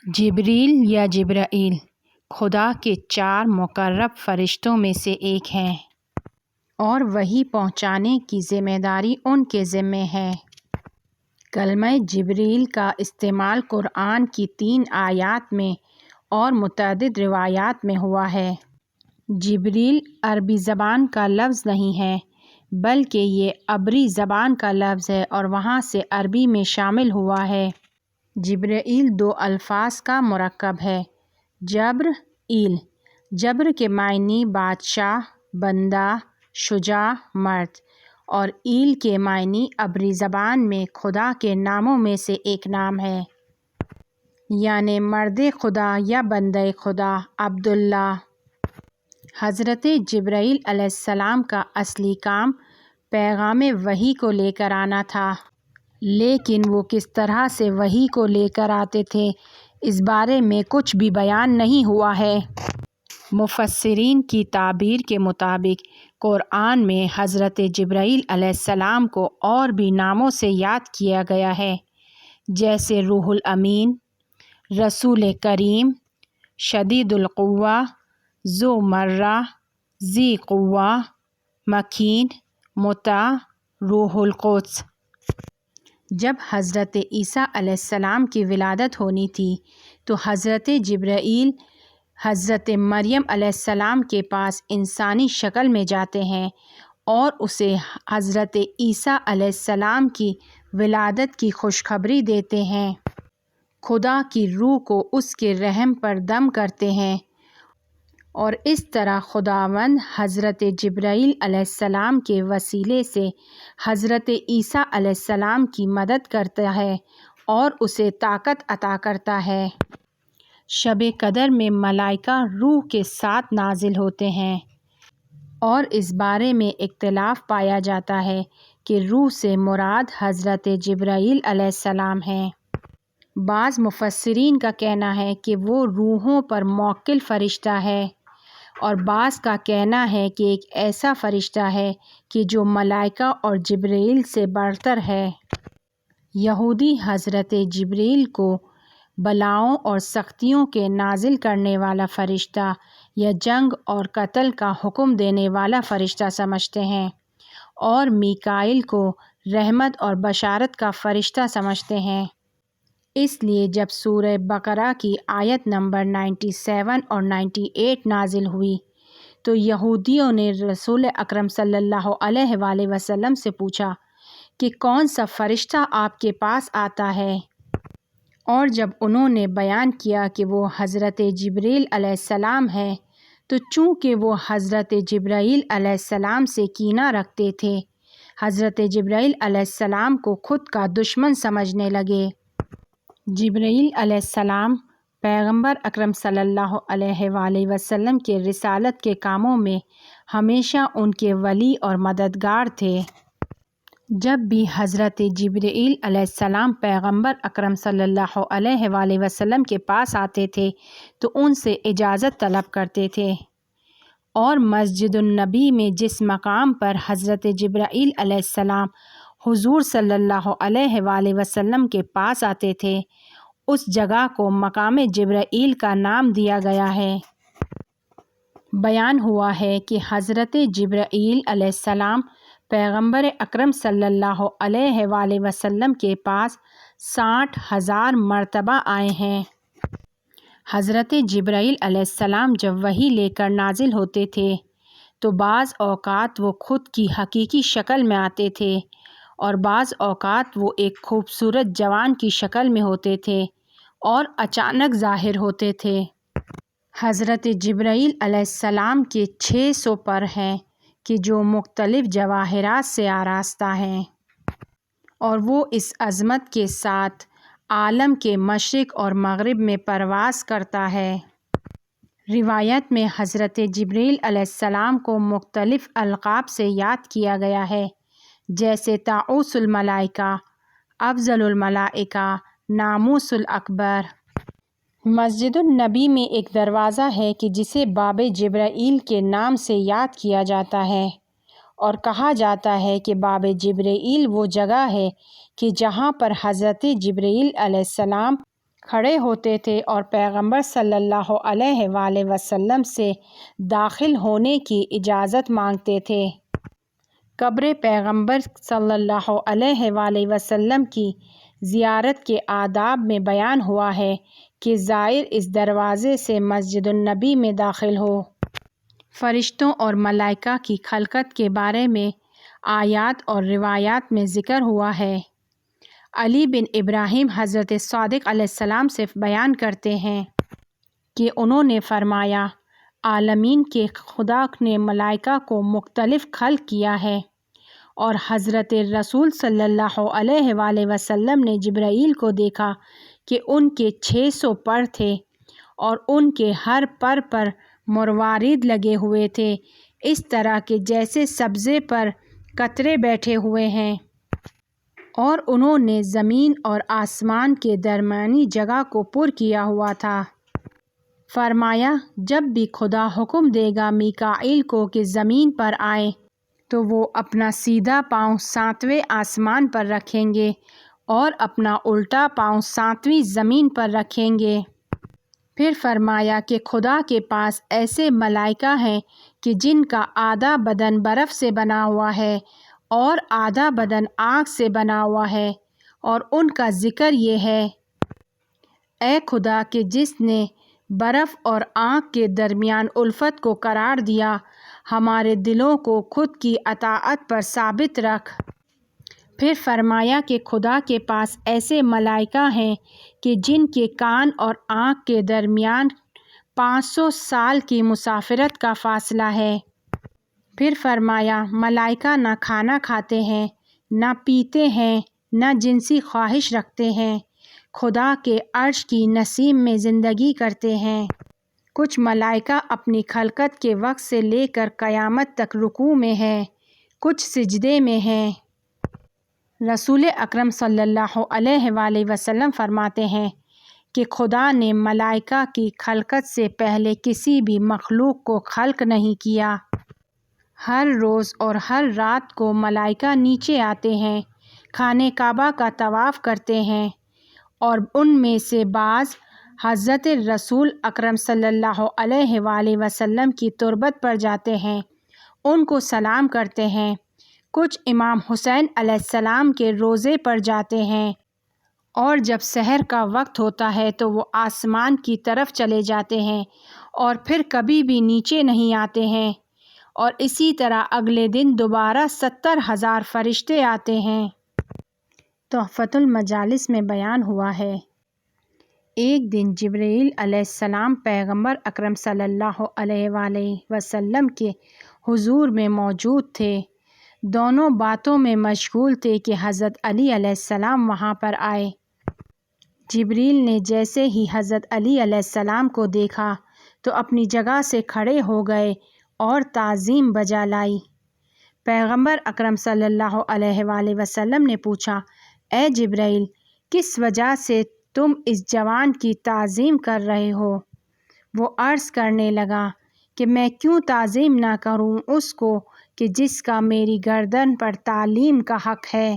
جبریل یا جبرائیل خدا کے 4 مقرب فرشتوں میں سے ایک ہیں اور وحی پہنچانے کی ذمہ داری ان کے ذمے ہے۔ کلمہ جبریل کا استعمال قرآن کی 3 آیات میں اور متعدد روایات میں ہوا ہے۔ جبریل عربی زبان کا لفظ نہیں ہے بلکہ یہ عبری زبان کا لفظ ہے اور وہاں سے عربی میں شامل ہوا ہے۔ جبرائیل 2 الفاظ کا مرکب ہے۔ جبر-ایل، جبر کے معنی بادشاہ، بندہ، شجاع، مرد، اور ایل کے معنی عبری زبان میں خدا کے ناموں میں سے ایک نام ہے، یعنی مرد خدا یا بندہ خدا، عبداللہ۔ حضرت جبرائیل علیہ السلام کا اصلی کام پیغام وحی کو لے کر آنا تھا، لیکن وہ کس طرح سے وحی کو لے کر آتے تھے اس بارے میں کچھ بھی بیان نہیں ہوا ہے۔ مفسرین کی تعبیر کے مطابق قرآن میں حضرت جبرائیل علیہ السلام کو اور بھی ناموں سے یاد کیا گیا ہے، جیسے روح الامین، رسول کریم، شدید القوہ، ذو مرہ، ذی قوہ، مکین، مطاع، روح القدس۔ جب حضرت عیسیٰ علیہ السلام کی ولادت ہونی تھی تو حضرت جبرائیل حضرت مریم علیہ السلام کے پاس انسانی شکل میں جاتے ہیں اور اسے حضرت عیسیٰ علیہ السلام کی ولادت کی خوشخبری دیتے ہیں۔ خدا کی روح کو اس کے رحم پر دم کرتے ہیں اور اس طرح خداوند حضرت جبرائیل علیہ السلام کے وسیلے سے حضرت عیسیٰ علیہ السلام کی مدد کرتا ہے اور اسے طاقت عطا کرتا ہے۔ شب قدر میں ملائکہ روح کے ساتھ نازل ہوتے ہیں اور اس بارے میں اختلاف پایا جاتا ہے کہ روح سے مراد حضرت جبرائیل علیہ السلام ہیں۔ بعض مفسرین کا کہنا ہے کہ وہ روحوں پر موکل فرشتہ ہے اور بعض کا کہنا ہے کہ ایک ایسا فرشتہ ہے کہ جو ملائکہ اور جبرائیل سے برتر ہے۔ یہودی حضرت جبرائیل کو بلاؤں اور سختیوں کے نازل کرنے والا فرشتہ یا جنگ اور قتل کا حکم دینے والا فرشتہ سمجھتے ہیں اور میکائیل کو رحمت اور بشارت کا فرشتہ سمجھتے ہیں۔ اس لیے جب سورہ بقرہ کی آیت نمبر 97 اور 98 نازل ہوئی تو یہودیوں نے رسول اکرم صلی اللہ علیہ وآلہ وسلم سے پوچھا کہ کون سا فرشتہ آپ کے پاس آتا ہے، اور جب انہوں نے بیان کیا کہ وہ حضرت جبرائیل علیہ السلام ہے تو چونکہ وہ حضرت جبرائیل علیہ السلام سے کینہ رکھتے تھے، حضرت جبرائیل علیہ السلام کو خود کا دشمن سمجھنے لگے۔ جبرائیل علیہ السلام پیغمبر اکرم صلی اللہ علیہ وآلہ وسلم کے رسالت کے کاموں میں ہمیشہ ان کے ولی اور مددگار تھے۔ جب بھی حضرت جبرائیل علیہ السلام پیغمبر اکرم صلی اللہ علیہ وآلہ وسلم کے پاس آتے تھے تو ان سے اجازت طلب کرتے تھے، اور مسجد النبی میں جس مقام پر حضرت جبرائیل علیہ السلام حضور صلی اللہ علیہ وآلہ وسلم کے پاس آتے تھے اس جگہ کو مقام جبرائیل کا نام دیا گیا ہے۔ بیان ہوا ہے کہ حضرت جبرائیل علیہ السلام پیغمبر اکرم صلی اللہ علیہ وآلہ وسلم کے پاس 60,000 مرتبہ آئے ہیں۔ حضرت جبرائیل علیہ السلام جب وحی لے کر نازل ہوتے تھے تو بعض اوقات وہ خود کی حقیقی شکل میں آتے تھے اور بعض اوقات وہ ایک خوبصورت جوان کی شکل میں ہوتے تھے اور اچانک ظاہر ہوتے تھے۔ حضرت جبرائیل علیہ السلام کے 600 پر ہیں کہ جو مختلف جواہرات سے آراستہ ہیں، اور وہ اس عظمت کے ساتھ عالم کے مشرق اور مغرب میں پرواز کرتا ہے۔ روایت میں حضرت جبرائیل علیہ السلام کو مختلف القاب سے یاد کیا گیا ہے، جیسے طاؤس الملائکہ، افضل الملائکہ، ناموس الاکبر۔ مسجد النبی میں ایک دروازہ ہے کہ جسے باب جبرائیل کے نام سے یاد کیا جاتا ہے، اور کہا جاتا ہے کہ باب جبرائیل وہ جگہ ہے کہ جہاں پر حضرت جبرائیل علیہ السلام کھڑے ہوتے تھے اور پیغمبر صلی اللہ علیہ وآلہ وسلم سے داخل ہونے کی اجازت مانگتے تھے۔ قبر پیغمبر صلی اللہ علیہ وآلہ وسلم کی زیارت کے آداب میں بیان ہوا ہے کہ زائر اس دروازے سے مسجد النبی میں داخل ہو۔ فرشتوں اور ملائکہ کی خلقت کے بارے میں آیات اور روایات میں ذکر ہوا ہے۔ علی بن ابراہیم حضرت صادق علیہ السلام سے بیان کرتے ہیں کہ انہوں نے فرمایا، عالمین کے خدا نے ملائکہ کو مختلف خلق کیا ہے، اور حضرت رسول صلی اللہ علیہ وآلہ وسلم نے جبرائیل کو دیکھا کہ ان کے 600 پر تھے اور ان کے ہر پر پر مروارید لگے ہوئے تھے، اس طرح کہ جیسے سبزے پر قطرے بیٹھے ہوئے ہیں، اور انہوں نے زمین اور آسمان کے درمیانی جگہ کو پر کیا ہوا تھا۔ فرمایا، جب بھی خدا حکم دے گا میکائیل کو کہ زمین پر آئے تو وہ اپنا سیدھا پاؤں 7ویں آسمان پر رکھیں گے اور اپنا الٹا پاؤں 7ویں زمین پر رکھیں گے۔ پھر فرمایا کہ خدا کے پاس ایسے ملائکہ ہیں کہ جن کا آدھا بدن برف سے بنا ہوا ہے اور آدھا بدن آگ سے بنا ہوا ہے، اور ان کا ذکر یہ ہے، اے خدا کہ جس نے برف اور آگ کے درمیان الفت کو قرار دیا، ہمارے دلوں کو خود کی اطاعت پر ثابت رکھ۔ پھر فرمایا کہ خدا کے پاس ایسے ملائکہ ہیں کہ جن کے کان اور آنکھ کے درمیان 500 سال کی مسافرت کا فاصلہ ہے۔ پھر فرمایا، ملائکہ نہ کھانا کھاتے ہیں، نہ پیتے ہیں، نہ جنسی خواہش رکھتے ہیں، خدا کے عرش کی نسیم میں زندگی کرتے ہیں۔ کچھ ملائکہ اپنی خلقت کے وقت سے لے کر قیامت تک رکوع میں ہیں، کچھ سجدے میں ہیں۔ رسول اکرم صلی اللہ علیہ وآلہ وسلم فرماتے ہیں کہ خدا نے ملائکہ کی خلقت سے پہلے کسی بھی مخلوق کو خلق نہیں کیا۔ ہر روز اور ہر رات کو ملائکہ نیچے آتے ہیں، خانہ کعبہ کا طواف کرتے ہیں، اور ان میں سے بعض حضرت رسول اکرم صلی اللہ علیہ وآلہ وسلم کی تربت پر جاتے ہیں، ان کو سلام کرتے ہیں۔ کچھ امام حسین علیہ السلام کے روضے پر جاتے ہیں، اور جب سحر کا وقت ہوتا ہے تو وہ آسمان کی طرف چلے جاتے ہیں اور پھر کبھی بھی نیچے نہیں آتے ہیں، اور اسی طرح اگلے دن دوبارہ 70,000 فرشتے آتے ہیں۔ تحفۃ المجالس میں بیان ہوا ہے، ایک دن جبرائیل علیہ السلام پیغمبر اکرم صلی اللہ علیہ وآلہ وسلم کے حضور میں موجود تھے، دونوں باتوں میں مشغول تھے کہ حضرت علی علیہ السلام وہاں پر آئے۔ جبرائیل نے جیسے ہی حضرت علی علیہ السلام کو دیکھا تو اپنی جگہ سے کھڑے ہو گئے اور تعظیم بجا لائی۔ پیغمبر اکرم صلی اللہ علیہ وآلہ وسلم نے پوچھا، اے جبرائیل، کس وجہ سے تم اس جوان کی تعظیم کر رہے ہو؟ وہ عرض کرنے لگا کہ میں کیوں تعظیم نہ کروں اس کو کہ جس کا میری گردن پر تعلیم کا حق ہے۔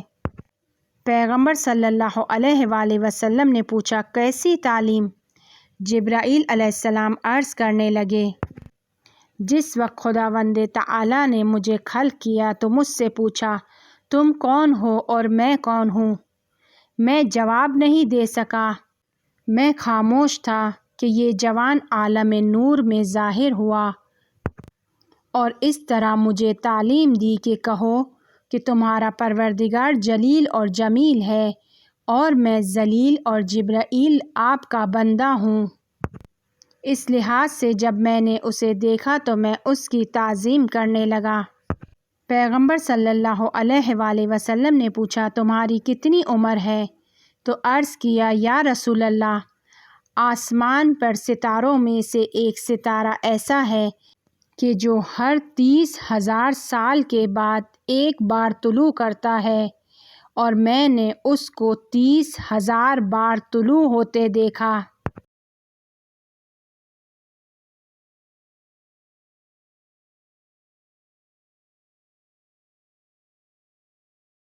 پیغمبر صلی اللہ علیہ وآلہ وسلم نے پوچھا، کیسی تعلیم؟ جبرائیل علیہ السلام عرض کرنے لگے، جس وقت خداوند تعالیٰ نے مجھے خلق کیا تو مجھ سے پوچھا، تم کون ہو اور میں کون ہوں؟ میں جواب نہیں دے سکا، میں خاموش تھا کہ یہ جوان عالم نور میں ظاہر ہوا اور اس طرح مجھے تعلیم دی کہ کہو کہ تمہارا پروردگار جلیل اور جمیل ہے اور میں ذلیل، اور جبرائیل آپ کا بندہ ہوں۔ اس لحاظ سے جب میں نے اسے دیکھا تو میں اس کی تعظیم کرنے لگا۔ پیغمبر صلی اللہ علیہ وآلہ وسلم نے پوچھا، تمہاری کتنی عمر ہے؟ تو عرض کیا، یا رسول اللہ، آسمان پر ستاروں میں سے ایک ستارہ ایسا ہے کہ جو ہر 30,000 سال کے بعد ایک بار طلوع کرتا ہے، اور میں نے اس کو 30,000 بار طلوع ہوتے دیکھا۔